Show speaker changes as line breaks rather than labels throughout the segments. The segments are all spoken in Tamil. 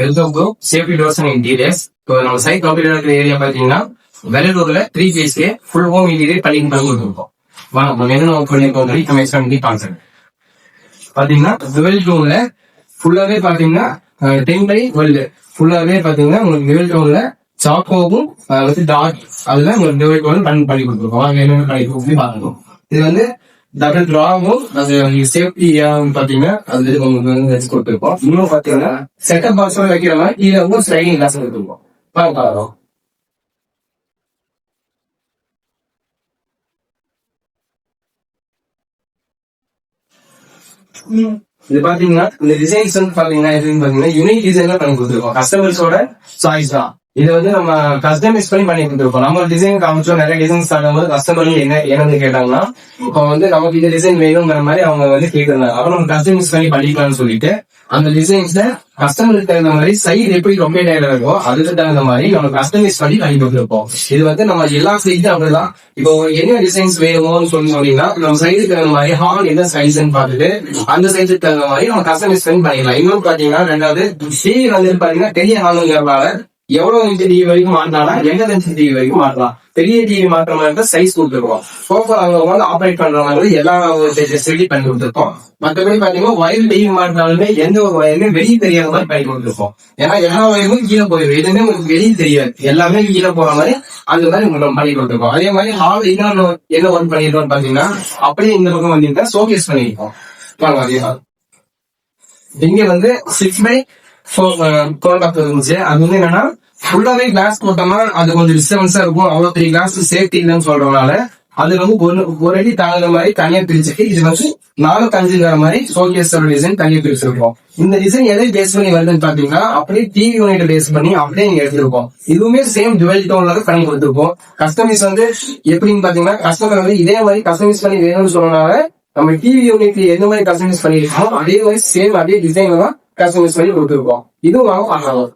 Welcome to safety doors and interiors. இப்போ நம்ம சைட் கம்ப்ளீட் இருக்கிற ஏரியா பாத்தீங்கன்னா வெள்ளலூர்ல 3 BHK ஃபுல் ஹோம் இன்டீரியர் பண்ணி கொடுத்துருக்கோம். வாங்க நம்ம என்ன பண்ணிருக்கோம் இன்ஃபர்மேஷன் பண்ணி பாக்குறேன். பாத்தீங்கன்னா டுவெல் டோன்ல ஃபுல்லாவே பாத்தீங்கன்னா 10x12 ஃபுல்லாவே பாத்தீங்கன்னா உங்களுக்கு டுவெல் டோன்ல சாக்கோவும் டார்க் அதுல உங்களுக்கு டுவெல் டோன் பண்ணி கொடுத்துருக்கோம். வாங்க என்ன பண்ணி பாக்கணும். இது வந்து டபுள் டிராவும் அது சேஃப்டி பாத்தீங்கன்னா அது உங்களுக்கு வச்சு கொடுத்துருக்கோம். இன்னும் பாத்தீங்கன்னா செட்டப் பாக்ஸ் வைக்கிற மாதிரி கீழே வந்து ஸ்லைடிங் கிளாஸ் கொடுத்துருக்கோம். பாக்கலாம் இது பாத்தீங்கன்னா இந்த டிசைன்ஸ் வந்து பாத்தீங்கன்னா எதுன்னு பாத்தீங்கன்னா யூனிக் டிசைன்ல பண்ணி கொடுத்துருக்கோம். கஸ்டமர்ஸோட சாய்ஸ் தான். இது வந்து நம்ம கஸ்டமைஸ் பண்ணி கொடுத்துருக்கோம். நம்ம டிசைன் காமிச்சோம், நிறைய டிசைன்ஸ் ஆகும்போது கஸ்டமர் என்னன்னு கேட்டாங்கன்னா இப்போ வந்து நமக்கு இந்த டிசைன் வேணுங்கிற மாதிரி அவங்க வந்து கேட்டிருந்தாங்க. அப்புறம் நம்ம கஸ்டமைஸ் பண்ணிக்கலாம்னு சொல்லிட்டு அந்த டிசைன்ஸ்ல கஸ்டமருக்கு தகுந்த மாதிரி சைடு எப்படி ரொம்ப நேரம் இருக்கோ அதுக்கு தகுந்த மாதிரி நம்ம கஸ்டமைஸ் பண்ணி கொடுத்துருப்போம். இது வந்து நம்ம எல்லா சைடும் அப்படிதான். இப்போ என்ன டிசைன்ஸ் வேணுமோன்னு சொன்னீங்கன்னா நம்ம சைடுக்கு தகுந்த மாதிரி ஹால் என்ன சைஸ்ன்னு பார்த்துட்டு அந்த சைஸுக்கு தகுந்த மாதிரி நம்ம கஸ்டமைஸ் பண்ணிக்கலாம். இன்னும் பாத்தீங்கன்னா ரெண்டாவது டிவி வந்து பாத்தீங்கன்னா பெரிய ஹாலுங்கிறதுனால எவ்வளவு இன்ச்சு டிவி வரைக்கும் மாட்டினா எங்க இன்ச்சு டிவி வரைக்கும் மாட்டலாம். பெரிய டிவி மாற்ற மாதிரி சைஸ் கொடுத்துருக்கோம். சோஃபா அவங்க ஆப்ரேட் பண்ற மாதிரி எல்லா ஃபெசிலிட்டி பண்ணி கொடுத்துருக்கோம். மற்றபடி பாத்தீங்கன்னா வயர் டிவி மாட்டினாலுமே எந்த ஒரு வயருமே வெளியே தெரியாத மாதிரி பண்ணி கொடுத்துருக்கோம். ஏன்னா எல்லா வயரும் கீழே போயிடும், எதுவுமே உங்களுக்கு வெளியே தெரியாது, எல்லாமே கீழே போற மாதிரி அந்த மாதிரி உங்களுக்கு பண்ணி கொடுத்துருக்கோம். அதே மாதிரி ஹால் இன்னொன்னு என்ன ஒர்க் பண்ணிருக்கோம் பாத்தீங்கன்னா அப்படியே இந்த பக்கம் வந்தீங்கன்னா ஷோகேஸ் பண்ணிருக்கோம். அதே ஹால் இங்க வந்து 6x4 இருந்துச்சு. அது வந்து என்னன்னா ஃபுல்லாவே கிளாஸ் போட்டோம்னா அது கொஞ்சம் டிஸ்டர்பன்ஸா இருக்கும். அவ்வளவு பெரிய கிளாஸ் சேஃப்டி இல்லைன்னு சொல்றதுனால அது வந்து ஒரு அடி தாங்குற மாதிரி தனியா பிரிச்சுட்டு இது வந்து 4x5 மாதிரி ஷோகேஸ் டிசைன் தனியா பிரிச்சிருக்கோம். இந்த டிசைன் எதை பேஸ் பண்ணி வருதுன்னு பாத்தீங்கன்னா அப்படியே டிவி யூனிட் பேஸ் பண்ணி அப்படியே இங்க எடுத்திருக்கோம். இதுவுமே சேம் டுவெல் டோன்ல பண்ணி கொடுத்துருக்கோம். கஸ்டமைஸ் வந்து எப்படின்னு பாத்தீங்கன்னா கஸ்டமர் வந்து இதே மாதிரி கஸ்டமைஸ் பண்ணி வேணும்னு சொன்னனால நம்ம டிவி யூனிட் எந்த மாதிரி கஸ்டமைஸ் பண்ணிருக்கோம் அதே மாதிரி சேம் அதே டிசைன் தான் கஸ்டமைஸ் பண்ணி கொடுத்துருக்கோம். இதுவும் வாங்க பண்ணலாம்.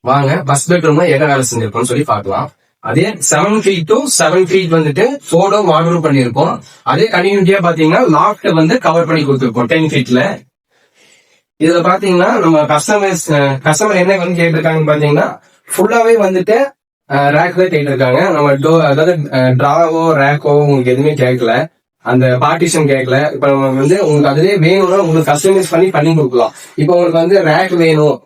வாங்க ஃபர்ஸ்ட் பெட்ரூம்ல என்ன வேலை செஞ்சிருக்கோம்னு சொல்லி பாக்கலாம். அதே 7 feet to 7 feet வந்துட்டு 4 door வார்ட்ரோப் பண்ணிருக்கோம். அதே கண்டினியூட்டியா பாத்தீங்கன்னா லாஃப்ட் வந்து கவர் பண்ணி கொடுத்துருக்கோம் 10 feetல. இதுல பாத்தீங்கன்னா நம்ம கஸ்டமர் என்ன வந்து கேட்டிருக்காங்கன்னு பாத்தீங்கன்னா ஃபுல்லாவே வந்துட்டு ரேக் தான் கேட்டிருக்காங்க. நம்ம அதாவது டிராவோ ரேக்கோ உங்களுக்கு எதுவுமே கேட்கல, அந்த பார்ட்டிஷன் கேட்கல. இப்ப நம்ம வந்து உங்களுக்கு அதுவே வேணும்னா உங்களுக்கு கஸ்டமைஸ் பண்ணி கொடுக்கலாம். இப்போ உங்களுக்கு வந்து ரேக் வேணும்,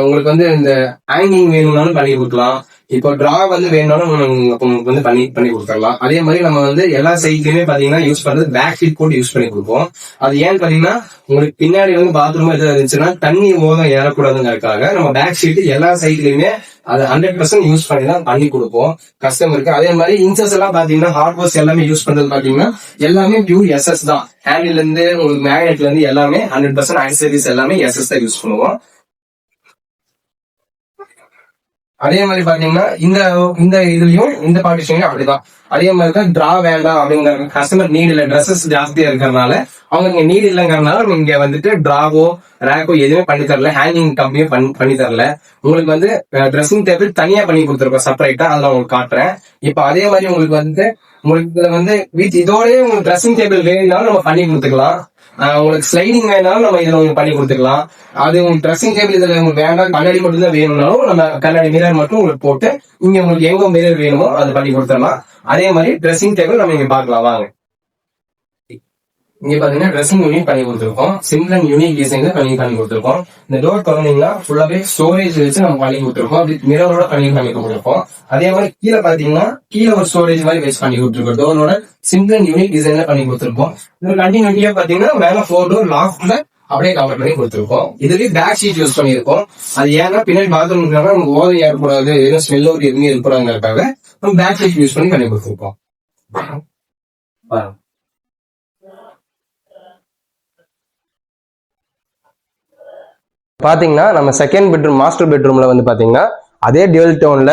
உங்களுக்கு வந்து இந்த ஹேங்கிங் வேணும்னாலும் பண்ணி கொடுக்கலாம். இப்போ டிரா வந்து வேணும்னாலும் உங்களுக்கு வந்து பண்ணி கொடுத்துடலாம். அதே மாதிரி நம்ம வந்து எல்லா சைட்லயுமே பாத்தீங்கன்னா யூஸ் பண்றது பேக் ஷீட் போட்டு யூஸ் பண்ணி கொடுப்போம். அது ஏன்னு பாத்தீங்கன்னா உங்களுக்கு பின்னாடி வந்து பாத்ரூம் எதாவது இருந்துச்சுன்னா தண்ணி ஓதம் ஏறக்கூடாதுங்கிறதுக்காக நம்ம பேக் ஷீட் எல்லா சைட்லயுமே அது 100% யூஸ் பண்ணி தான் பண்ணி கொடுப்போம் கஸ்டமருக்கு. அதே மாதிரி இன்சஸ் எல்லாம் பாத்தீங்கன்னா ஹார்ட்வேர்ஸ் எல்லாமே யூஸ் பண்றது பாத்தீங்கன்னா எல்லாமே பியூர் SS தான். ஹேண்டில் இருந்து உங்களுக்கு மேக்னெட்ல இருந்து எல்லாமே 100% ஆக்சசரிஸ் எல்லாமே SS தான் யூஸ் பண்ணுவோம். அதே மாதிரி பாத்தீங்கன்னா இந்த இதுலயும் இந்த பார்ட்டிஷன்லயும் அப்படிதான். அதே மாதிரி தான் டிரா வேண்டாம் அப்படிங்கிற கஸ்டமர் நீட் இல்ல, ட்ரெஸ்ஸஸ் ஜாஸ்தியா இருக்கிறதுனால அவங்க இங்க நீட் இல்லைங்கிறதுனால இங்க வந்துட்டு டிராவோ ரேக்கோ எதுவுமே பண்ணி தரல, ஹேங்கிங் கம்பியும் பண்ணி தரல. உங்களுக்கு வந்து ட்ரெஸ்ஸிங் டேபிள் தனியா பண்ணி கொடுத்துருக்கோம் செப்பரேட்டா, அதுல உங்களுக்கு காட்டுறேன். இப்ப அதே மாதிரி உங்களுக்கு வந்து இதோடய உங்களுக்கு ட்ரெஸ்ஸிங் டேபிள் வேணும்னாலும் நம்ம பண்ணி கொடுத்துக்கலாம். உங்களுக்கு ஸ்லைடிங் வேணாலும் நம்ம இதுல உங்களுக்கு பண்ணி கொடுத்துக்கலாம். அது உங்களுக்கு ட்ரெஸ்ஸிங் டேபிள் இதுல உங்களுக்கு வேண்டாம், கண்ணாடி மட்டும் தான் வேணும்னாலும் நம்ம கண்ணாடி மிரர் மட்டும் உங்களுக்கு போட்டு இங்க உங்களுக்கு எங்க மிரர் வேணுமோ அது பண்ணி கொடுத்துடலாம். அதே மாதிரி ட்ரெஸ்ஸிங் டேபிள் நம்ம இங்க பாக்கலாம். வாங்க இங்க பாத்தீங்கன்னா ட்ரெஸ்ஸிங் யூனிட் பண்ணி கொடுத்துருக்கோம். சிம்பிள் அண்ட் யூனிக் டிசைன் பண்ணி கொடுத்துருக்கோம். இந்த டோர் திறந்தீங்கன்னா ஃபுல்லாவே ஸ்டோரேஜ் வச்சு நம்ம பண்ணி கொடுத்துருக்கோம். அப்படி மிரரோட பண்ணி கொடுத்துருக்கோம். அதே மாதிரி கீழே பாத்தீங்கன்னா கீழே ஒரு ஸ்டோரேஜ் மாதிரி வச்சு பண்ணி கொடுத்துருக்கோம். டோரோட சிம்பிள் அண்ட் யூனிக் டிசைன்ல பண்ணி கொடுத்துருக்கோம். இந்த கண்டினியூட்டியா பாத்தீங்கன்னா மேல 4 door லாஃப்ட்ல அப்படியே கவர் பண்ணி கொடுத்துருக்கோம். இதுலயே பேக் ஷீட் யூஸ் பண்ணிருக்கோம். அது ஏன்னா பின்னாடி பாத்ரூம் நமக்கு ஓதை ஏற்படாது, எதுவும் ஸ்மெல் ஒரு எதுவுமே இருக்கக்கூடாதுங்கிறதுக்காக நம்ம பேக் ஷீட் யூஸ் பண்ணி கொடுத்துருக்கோம்.
பாத்தீங்கன்னா நம்ம செகண்ட் பெட்ரூம் மாஸ்டர் பெட்ரூம்ல வந்து பாத்தீங்கன்னா அதே டியூவல் டோன்ல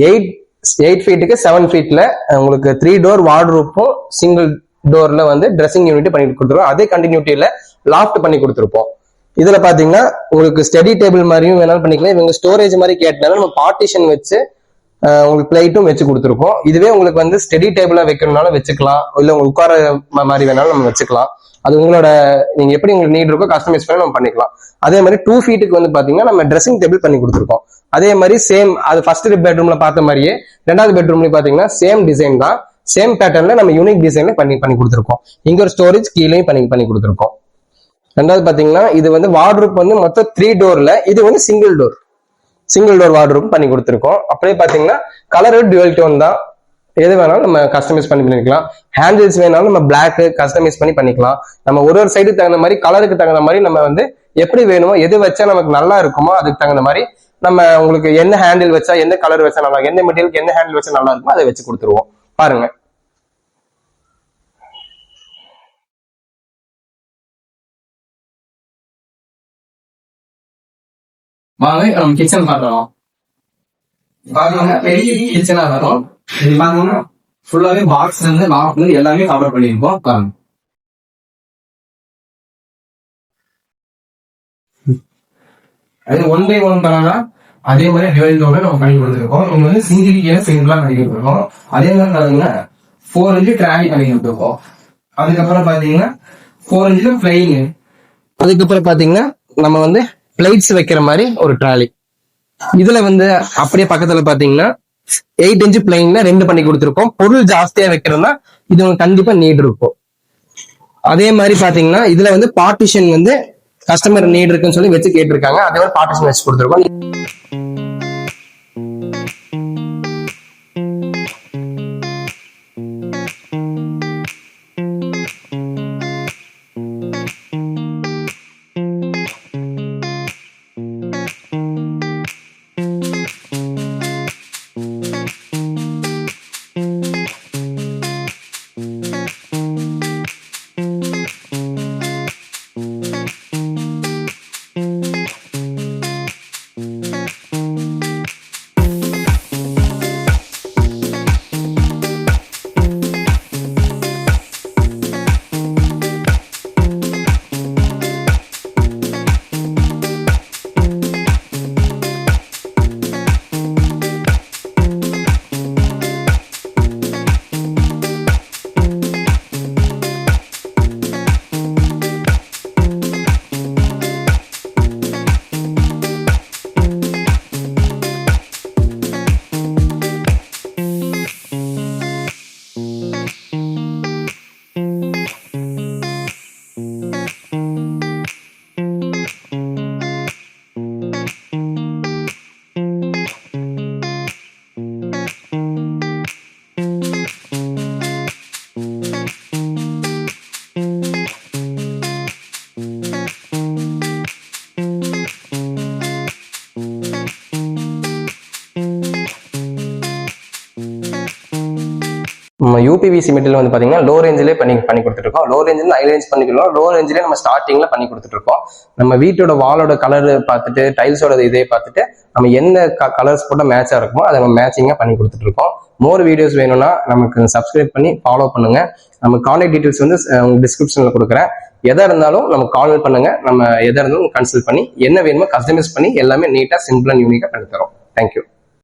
8 feet 7 feetல உங்களுக்கு 3 door வார்ட்ரோப்பும் சிங்கிள் டோர்ல வந்து ட்ரெஸ்ஸிங் யூனிட் பண்ணி கொடுத்துருவோம். அதே கண்டினியூட்டியில லாஃப்ட் பண்ணி கொடுத்துருப்போம். இதுல பாத்தீங்கன்னா உங்களுக்கு ஸ்டடி டேபிள் மாதிரியும் வேணாலும் பண்ணிக்கலாம். இவங்க ஸ்டோரேஜ் மாதிரி கேட்டாலும் நம்ம பார்ட்டிஷன் வச்சு உங்களுக்கு பிளேட்டும் வச்சு கொடுத்துருக்கோம். இதுவே உங்களுக்கு வந்து ஸ்டடி டேபிளா வைக்கணும்னாலும் வச்சுக்கலாம், இல்ல உங்களுக்கு உட்கார மாதிரி வேணாலும் நம்ம வச்சுக்கலாம். அது உங்களோட நீங்க எப்படி உங்களுக்கு நீட் இருக்கோ கஸ்டமைஸ் பண்ணி நம்ம பண்ணிக்கலாம். அதே மாதிரி 2 ஃபீட்டுக்கு வந்து பாத்தீங்கன்னா நம்ம ட்ரெஸ்ஸிங் டேபிள் பண்ணி கொடுத்துருக்கோம். அதே மாதிரி சேம் அது ஃபர்ஸ்ட் பெட்ரூம்ல பார்த்த மாதிரியே 2வது பெட்ரூம்ல பாத்தீங்கன்னா சேம் டிசைன் தான், சேம் பேட்டர்ன்ல நம்ம யூனிக் டிசைன்ல பண்ணி கொடுத்துருக்கோம். இங்க ஒரு ஸ்டோரேஜ் கீழே பண்ணி கொடுத்துருக்கோம். 2வது பாத்தீங்கன்னா இது வந்து வார்ட்ரூப் வந்து மொத்தம் 3 டோர்ல, இது வந்து சிங்கிள் டோர் வார்ட்ரூப் பண்ணி கொடுத்துருக்கோம். அப்படியே பாத்தீங்கன்னா கலர் டுவல் டோன் தான், எது வேணாலும் நம்ம கஸ்டமைஸ் பண்ணிக்கலாம். ஹேண்டில்ஸ் வேணாலும் நம்ம பிளாக் கஸ்டமைஸ் பண்ணிக்கலாம். நம்ம ஒரு சைடுக்கு தகுந்த மாதிரி கலருக்கு தகுந்த மாதிரி நம்ம வந்து எப்படி வேணுமோ எது வச்சா நமக்கு நல்லா இருக்குமோ அதுக்கு தகுந்த மாதிரி நம்ம உங்களுக்கு என்ன ஹேண்டில் வச்சா எந்த கலர் வச்சா நல்லா, எந்த மெட்டீரியலுக்கு என்ன ஹேண்டில் வச்சா நல்லா இருக்குமோ அதை வச்சு கொடுத்துருவோம். பாருங்க.
வாங்க நம்ம கிச்சன் பாக்குறோம். பாத்தீங்கன்னா பெரிய கிச்சனா வரும். இது பாத்தீங்கன்னா ஃபுல்லாவே பாக்ஸ் இருந்து லாக் எல்லாமே கவர் பண்ணிருக்கோம். பாருங்க. அது 1 by 1 பண்ணா அதே மாதிரி டிவைடோட நம்ம பண்ணி கொடுத்துருக்கோம். இங்க வந்து சிங்கிளா பண்ணி கொடுத்துருக்கோம். அதே மாதிரி பாத்தீங்கன்னா 4 inch ட்ராலி பண்ணி கொடுத்துருக்கோம். அதுக்கப்புறம் பாத்தீங்கன்னா 4 inch பிளைன்.
அதுக்கப்புறம் பாத்தீங்கன்னா நம்ம வந்து பிளேட்ஸ் வைக்கிற மாதிரி ஒரு ட்ராலி. இதுல வந்து அப்படியே பக்கத்துல பாத்தீங்கன்னா 8 inch பிளைன்ல 2 பண்ணி கொடுத்துருக்கோம். பொருள் ஜாஸ்தியா வைக்கிறதுனா இது உங்களுக்கு கண்டிப்பா நீட் இருக்கும். அதே மாதிரி பாத்தீங்கன்னா இதுல வந்து பார்ட்டிஷன் வந்து கஸ்டமர் நீட் இருக்குன்னு சொல்லி வச்சு கேட்டிருக்காங்க. அதே மாதிரி பார்ட்டிஷன் வச்சு கொடுத்துருக்கோம். நம்ம யூபிவிசி மெட்டீரியல் வந்து பாத்தீங்கன்னா லோ ரேஞ்சிலே பண்ணி கொடுத்துருக்கோம். லோ ரேஞ்சில் ஹை ரேஞ்ச் பண்ணிக்கலாம். லோ ரேஞ்சிலே நம்ம ஸ்டார்டிங்ல பண்ணி கொடுத்துருக்கோம். நம்ம வீட்டோட வாலோட கலர் பார்த்துட்டு டைல்ஸோட இதே பார்த்துட்டு நம்ம என்ன கலர்ஸ் போட்ட மேட்சா இருக்குமோ அதை நம்ம மேட்சிங்கா பண்ணி கொடுத்துட்டு இருக்கோம். மோர் வீடியோஸ் வேணும்னா நமக்கு சப்ஸ்கிரைப் பண்ணி ஃபாலோ பண்ணுங்க. நம்ம கான்டாக்ட் டீடைல்ஸ் வந்து டிஸ்கிரிப்ஷன்ல கொடுக்குறேன். எதா இருந்தாலும் நம்ம கால் பண்ணுங்க. நம்ம எதா இருந்தாலும் கன்சல்ட் பண்ணி என்ன வேணுமோ கஸ்டமைஸ் பண்ணி எல்லாமே நீட்டா சிம்பிள் அண்ட் யூனிக்கா பண்ணி தரோம். தேங்க்யூ.